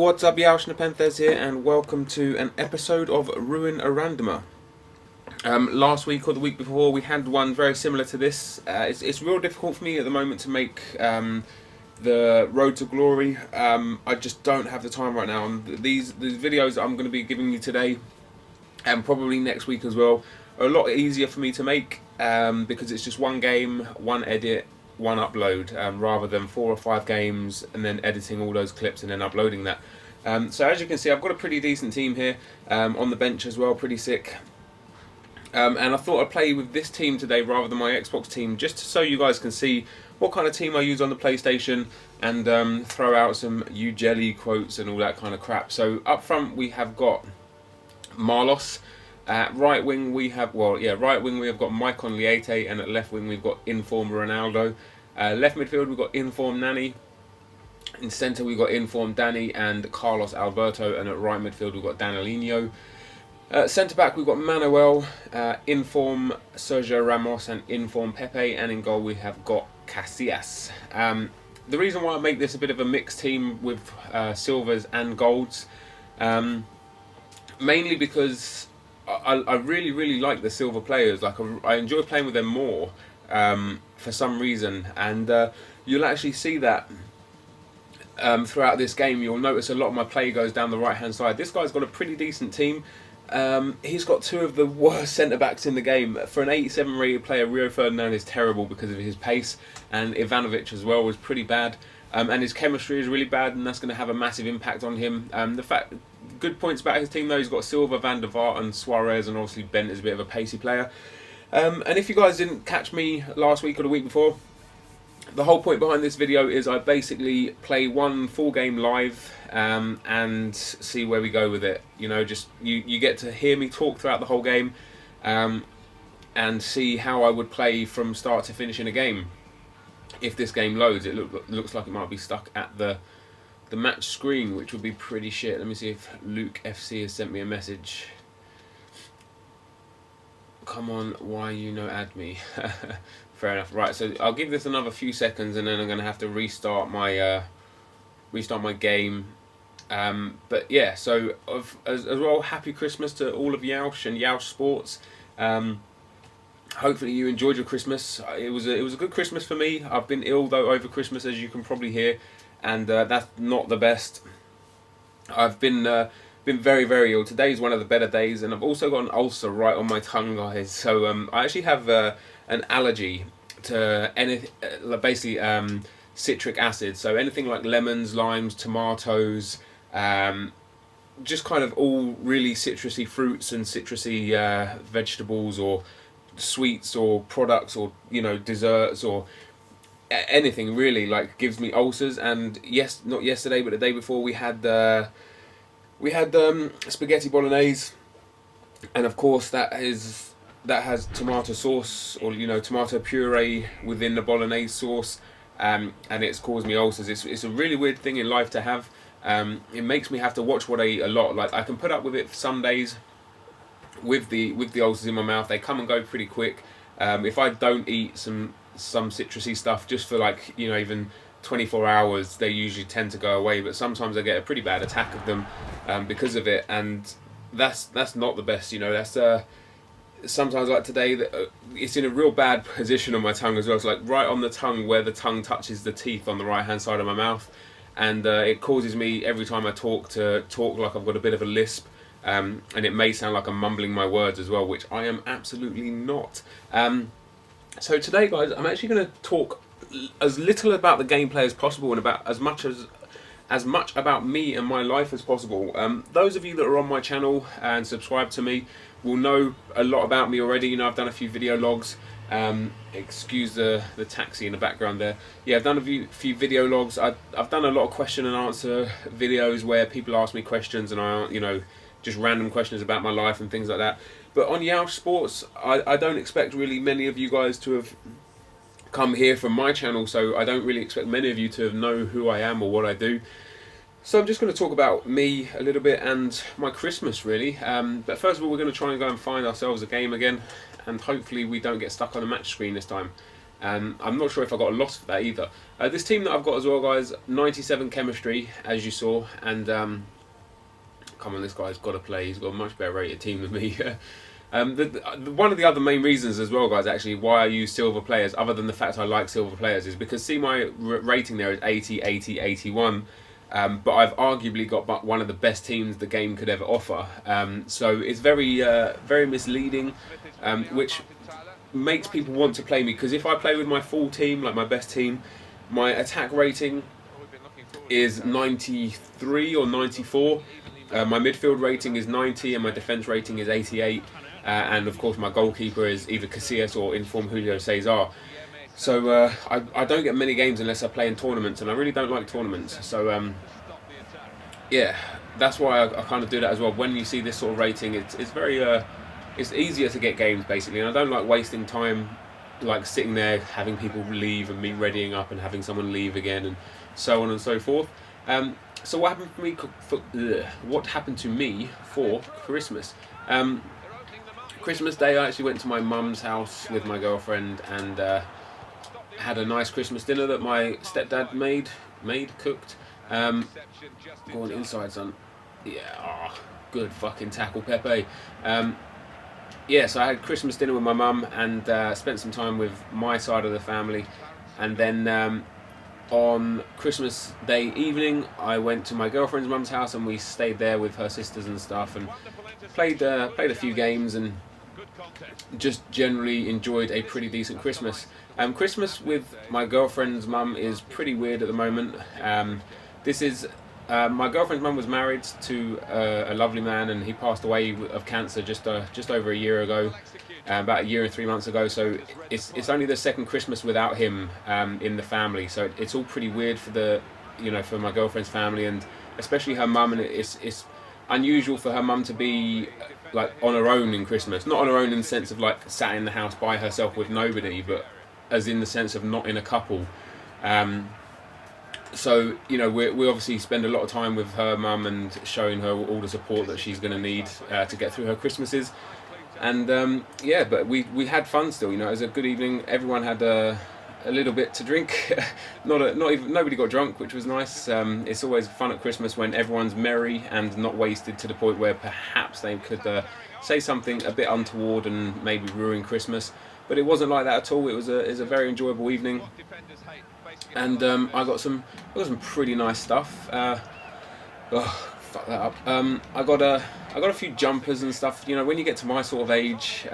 What's up, Yeousch NepentheZ here, and welcome to an episode of Ruin a Randomer. Last week or the week before we had one very similar to this. It's real difficult for me at the moment to make the Road to Glory. I just don't have the time right now. And these videos that I'm going to be giving you today, and probably next week as well, are a lot easier for me to make because it's just one game, one edit, one upload, rather than 4 or 5 games and then editing all those clips and then uploading that. So as you can see, I've got a pretty decent team here on the bench as well, pretty sick. And I thought I'd play with this team today rather than my Xbox team, just so you guys can see what kind of team I use on the PlayStation and throw out some "you jelly" quotes and all that kind of crap. So up front we have got Marlos. At right wing we have, right wing we have got Maicon Liete, and at left wing we've got Inform Ronaldo. Left midfield we've got Inform Nani. In centre we've got Inform Danny and Carlos Alberto, and at right midfield we've got Danilinho. Centre back we've got Manuel, Inform Sergio Ramos, and Inform Pepe, and in goal we have got Casillas. The reason why I make this a bit of a mixed team with silvers and golds, mainly because I really like the silver players. Like I enjoy playing with them more for some reason, and you'll actually see that throughout this game. You'll notice a lot of my play goes down the right hand side. This guy's got a pretty decent team. He's got 2 of the worst centre backs in the game. For an 87 rated player, Rio Ferdinand is terrible because of his pace, and Ivanovic as well was pretty bad. And his chemistry is really bad, and that's going to have a massive impact on him. Good points about his team though, he's got Silva, Van der Vaart and Suarez, and obviously Bent is a bit of a pacey player. And if you guys didn't catch me last week or the week before, the whole point behind this video is I basically play one full game live and see where we go with it. You know, just you get to hear me talk throughout the whole game and see how I would play from start to finish in a game. If this game loads, it looks like it might be stuck at the match screen, which would be pretty shit. Let me see if Luke FC has sent me a message. Come on, why you no add me? Fair enough. Right, so I'll give this another few seconds, and then I'm going to have to restart my game. But yeah, so as well, happy Christmas to all of Yeousch and Yeousch Sports. Hopefully you enjoyed your Christmas. It was a good Christmas for me. I've been ill though over Christmas, as you can probably hear, and that's not the best. I've been very ill. Today's one of the better days, and I've also got an ulcer right on my tongue, guys. So I actually have an allergy to basically citric acid. So anything like lemons, limes, tomatoes, just kind of all really citrusy fruits and citrusy vegetables or sweets or products, or desserts, or anything really, like, gives me ulcers. And yes, not yesterday but the day before, we had spaghetti bolognese, and of course that has tomato sauce, or tomato puree within the bolognese sauce, and it's caused me ulcers. It's a really weird thing in life to have. It makes me have to watch what I eat a lot. Like, I can put up with it for some days with the ulcers in my mouth. They come and go pretty quick. If I don't eat some citrusy stuff just for even 24 hours, they usually tend to go away. But sometimes I get a pretty bad attack of them because of it, and that's not the best. That's sometimes, like today, it's in a real bad position on my tongue as well. It's like right on the tongue where the tongue touches the teeth on the right hand side of my mouth, and it causes me every time I talk to talk like I've got a bit of a lisp. And it may sound like I'm mumbling my words as well, which I am absolutely not. So today, guys, I'm actually going to talk as little about the gameplay as possible, and about as much about me and my life as possible. Those of you that are on my channel and subscribe to me will know a lot about me already. I've done a few video logs. Excuse the taxi in the background there. Yeah, I've done a few video logs. I've done a lot of question and answer videos where people ask me questions, and I just random questions about my life and things like that. But on Yeousch Sports, I don't expect really many of you guys to have come here from my channel, so I don't really expect many of you to know who I am or what I do. So I'm just going to talk about me a little bit and my Christmas, really. But first of all, we're going to try and go and find ourselves a game again, and hopefully we don't get stuck on a match screen this time. I'm not sure if I got a loss for that either. This team that I've got as well, guys, 97 chemistry, as you saw, and come on, this guy's got to play. He's got a much better rated team than me. One of the other main reasons as well, guys, actually, why I use silver players, other than the fact I like silver players, is because, see, my rating there is 80, 80, 81. But I've arguably got one of the best teams the game could ever offer. So it's very, very misleading, which makes people want to play me. Because if I play with my full team, like my best team, my attack rating is 93 or 94. My midfield rating is 90 and my defense rating is 88. And of course my goalkeeper is either Casillas or informed Julio Cesar. So I don't get many games unless I play in tournaments, and I really don't like tournaments. So yeah, that's why I kind of do that as well. When you see this sort of rating, it's very it's easier to get games basically, and I don't like wasting time, like sitting there having people leave and me readying up and having someone leave again and so on and so forth. So what happened for me? What happened to me for Christmas? Christmas Day, I actually went to my mum's house with my girlfriend and had a nice Christmas dinner that my stepdad cooked. Go on inside, son. Yeah, good fucking tackle, Pepe. Yeah, so I had Christmas dinner with my mum and spent some time with my side of the family, and then on Christmas Day evening I went to my girlfriend's mum's house and we stayed there with her sisters and stuff and played a few games and just generally enjoyed a pretty decent Christmas. Christmas with my girlfriend's mum is pretty weird at the moment. This is my girlfriend's mum was married to a lovely man, and he passed away of cancer just over a year ago, about a year and 3 months ago. So it's only the second Christmas without him in the family. So it's all pretty weird for for my girlfriend's family, and especially her mum. And it's unusual for her mum to be like on her own in Christmas. Not on her own in the sense of like sat in the house by herself with nobody, but as in the sense of not in a couple. So we obviously spend a lot of time with her mum and showing her all the support that she's going to need to get through her Christmases. And yeah, but we had fun still. It was a good evening. Everyone had a little bit to drink. Nobody got drunk, which was nice. It's always fun at Christmas when everyone's merry and not wasted to the point where perhaps they could say something a bit untoward and maybe ruin Christmas. But it wasn't like that at all. It was a very enjoyable evening, and I got some pretty nice stuff. Fuck that up. I got a few jumpers and stuff. When you get to my sort of age,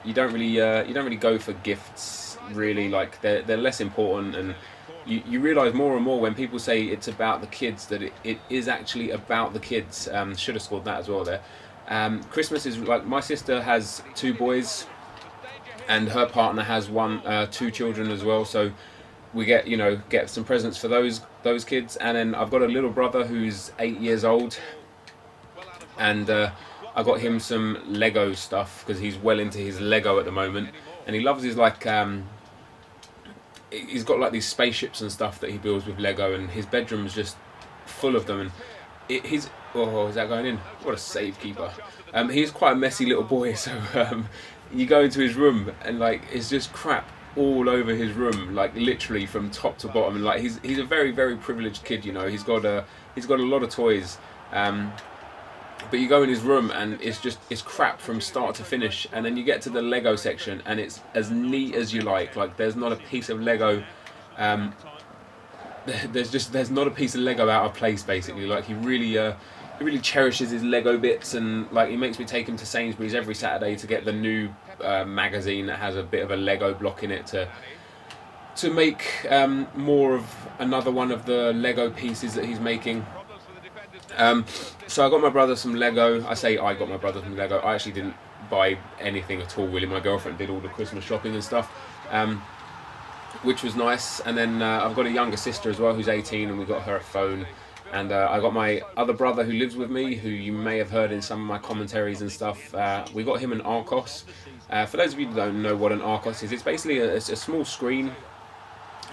you don't really go for gifts. Really, like they're less important, and you realise more and more when people say it's about the kids that it is actually about the kids. Should have scored that as well there. Christmas is like, my sister has 2 boys, and her partner has two children as well. So we get some presents for those kids, and then I've got a little brother who's 8 years old, and I got him some Lego stuff because he's well into his Lego at the moment, and he loves his he's got like these spaceships and stuff that he builds with Lego, and his bedroom's just full of them. And is that going in? What a save keeper. He's quite a messy little boy, so you go into his room and like it's just crap all over his room, like literally from top to bottom. And like he's a very, very privileged kid. He's got a lot of toys. But you go in his room and it's crap from start to finish, and then you get to the Lego section and it's as neat as you like there's not a piece of Lego there's not a piece of Lego out of place basically. Like he really cherishes his Lego bits, and like he makes me take him to Sainsbury's every Saturday to get the new magazine that has a bit of a Lego block in it to make more of another one of the Lego pieces that he's making. So I got my brother some Lego. I say I got my brother some Lego. I actually didn't buy anything at all, really. My girlfriend did all the Christmas shopping and stuff, which was nice. And then I've got a younger sister as well who's 18, and we got her a phone. And I got my other brother who lives with me, who you may have heard in some of my commentaries and stuff. We got him an Arcos. For those of you who don't know what an Arcos is, it's basically a small screen.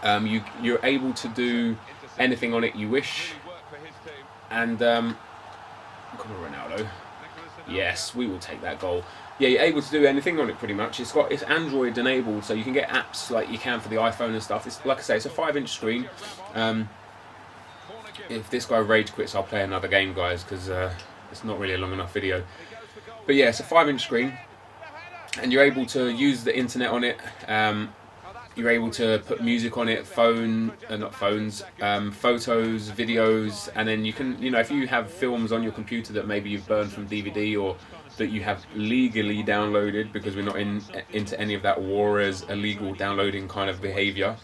You're able to do anything on it you wish. And come on, Ronaldo. Yes, we will take that goal. yeah, you're able to do anything on it pretty much. It's Android enabled, so you can get apps like you can for the iPhone and stuff. It's like I say, it's a 5-inch screen. If this guy rage quits, I'll play another game, guys, because it's not really a long enough video. But yeah, it's a 5-inch screen, and you're able to use the internet on it. You're able to put music on it, not phones, photos, videos, and then you can, you know, if you have films on your computer that maybe you've burned from DVD or that you have legally downloaded, because we're not into any of that Juarez illegal downloading kind of behaviour,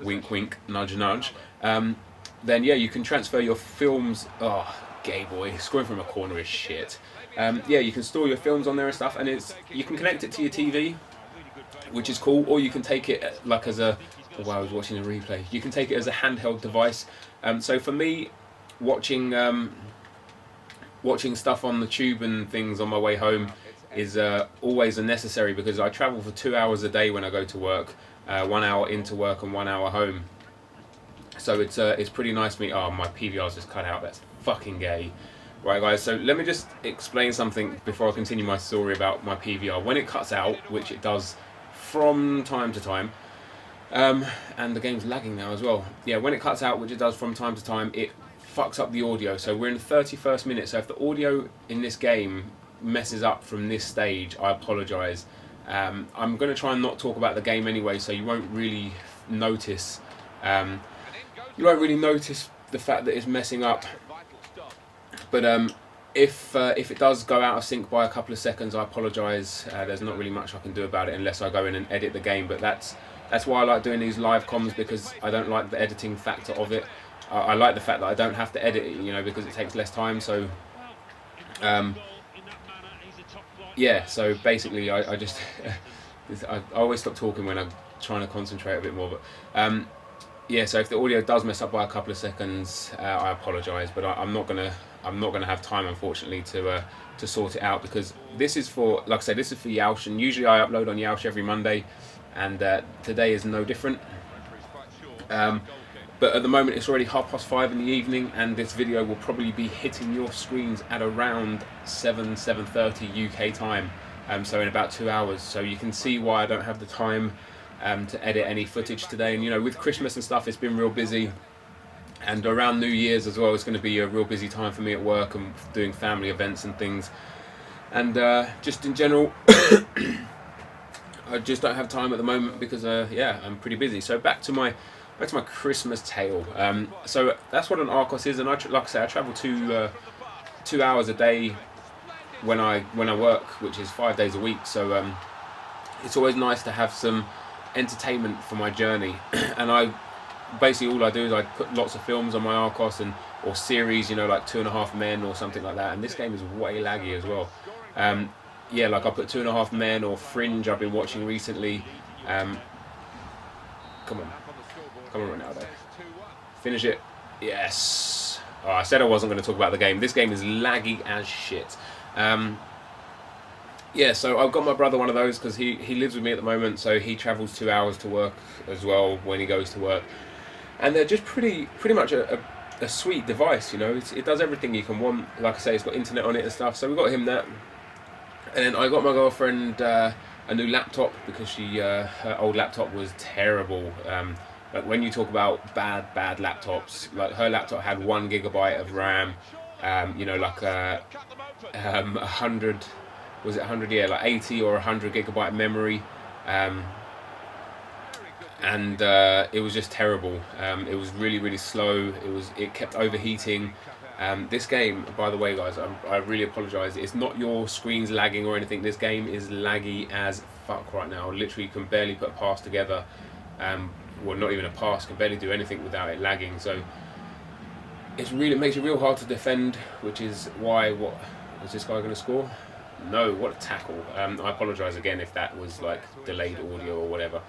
wink wink, nudge nudge, then yeah, you can transfer your films. Oh, gay boy, scoring from a corner is shit. Yeah, you can store your films on there and stuff, and you can connect it to your TV, which is cool, or you can take it like as a, oh, I was watching a replay, you can take it as a handheld device. So for me, watching stuff on the tube and things on my way home is always a necessary, because I travel for 2 hours a day when I go to work, 1 hour into work and 1 hour home. So it's pretty nice for me. Oh, my PVR's just cut out, that's fucking gay. Right guys, so let me just explain something before I continue my story about my PVR. When it cuts out, which it does from time to time, and the game's lagging now as well. Yeah, when it cuts out, which it does from time to time, it fucks up the audio. So we're in the 31st minute, so if the audio in this game messes up from this stage, I apologise. I'm going to try and not talk about the game anyway, so you won't really notice the fact that it's messing up. But if it does go out of sync by a couple of seconds, I apologise. There's not really much I can do about it unless I go in and edit the game. But that's why I like doing these live comms, because I don't like the editing factor of it. I like the fact that I don't have to edit it, you know, because it takes less time. So yeah, so basically I just I always stop talking when I'm trying to concentrate a bit more. But yeah, so if the audio does mess up by a couple of seconds, I apologise, but I'm not gonna have time, unfortunately, to sort it out, because this is for, like I said, this is for Yeousch, and usually I upload on Yeousch every Monday, and today is no different. But at the moment it's already 5:30 in the evening, and this video will probably be hitting your screens at around 7:30 UK time, so in about 2 hours. So you can see why I don't have the time to edit any footage today. And you know, with Christmas and stuff, it's been real busy, and around New Year's as well, it's going to be a real busy time for me at work and doing family events and things, and just in general I just don't have time at the moment, because yeah, I'm pretty busy. So back to my Christmas tale. So that's what an Arcos is, and like I say, I travel 2 hours a day when I work, which is 5 days a week. So it's always nice to have some entertainment for my journey. And basically all I do is I put lots of films on my Arcos, or series, you know, like 2.5 Men or something like that. And this game is way laggy as well. Yeah, like I put 2.5 Men or Fringe I've been watching recently. Come on Ronaldo, finish it. Yes. Oh, I said I wasn't going to talk about the game. This game is laggy as shit. Yeah, so I've got my brother one of those, because he lives with me at the moment, so he travels 2 hours to work as well when he goes to work, and they're just pretty much a sweet device, you know. It does everything you can want. Like I say, it's got internet on it and stuff, so we got him that. And then I got my girlfriend a new laptop, because her old laptop was terrible. Like when you talk about bad laptops, like her laptop had 1 GB of RAM, you know, like 100. Was it 100? Yeah, like 80 or 100 GB memory, and it was just terrible. It was really slow. It kept overheating. This game, by the way, guys, I really apologise. It's not your screen's lagging or anything. This game is laggy as fuck right now. Literally, can barely put a pass together. Well, not even a pass. Can barely do anything without it lagging. So it makes it real hard to defend. Which is why, what is this guy going to score? No, what a tackle. I apologise again if that was like delayed audio or whatever.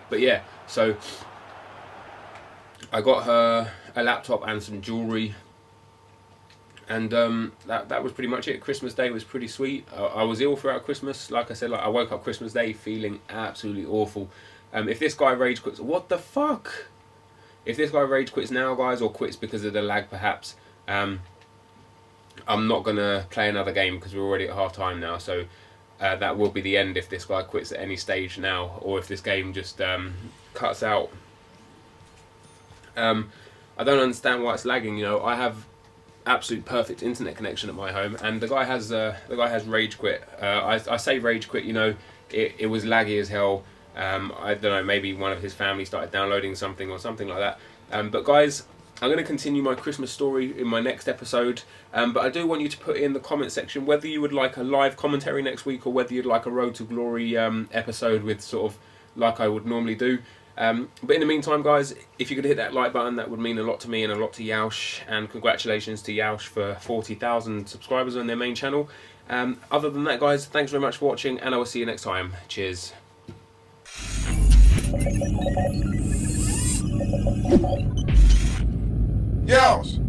But yeah, so I got her a laptop and some jewellery, and that was pretty much it. Christmas Day was pretty sweet. I was ill throughout Christmas. Like I said, like I woke up Christmas Day feeling absolutely awful. If this guy rage quits, what the fuck? If this guy rage quits now, guys, or quits because of the lag perhaps, I'm not going to play another game because we're already at half time now. So that will be the end if this guy quits at any stage now, or if this game just cuts out. I don't understand why it's lagging. You know, I have absolute perfect internet connection at my home, and the guy has rage quit. I say rage quit. You know, it was laggy as hell. I don't know, maybe one of his family started downloading something or something like that. But guys, I'm going to continue my Christmas story in my next episode. But I do want you to put in the comment section whether you would like a live commentary next week, or whether you'd like a Road to Glory episode with sort of like I would normally do. But in the meantime, guys, if you could hit that like button, that would mean a lot to me and a lot to Yeousch. And congratulations to Yeousch for 40,000 subscribers on their main channel. Other than that, guys, thanks very much for watching, and I will see you next time. Cheers. Yeousch!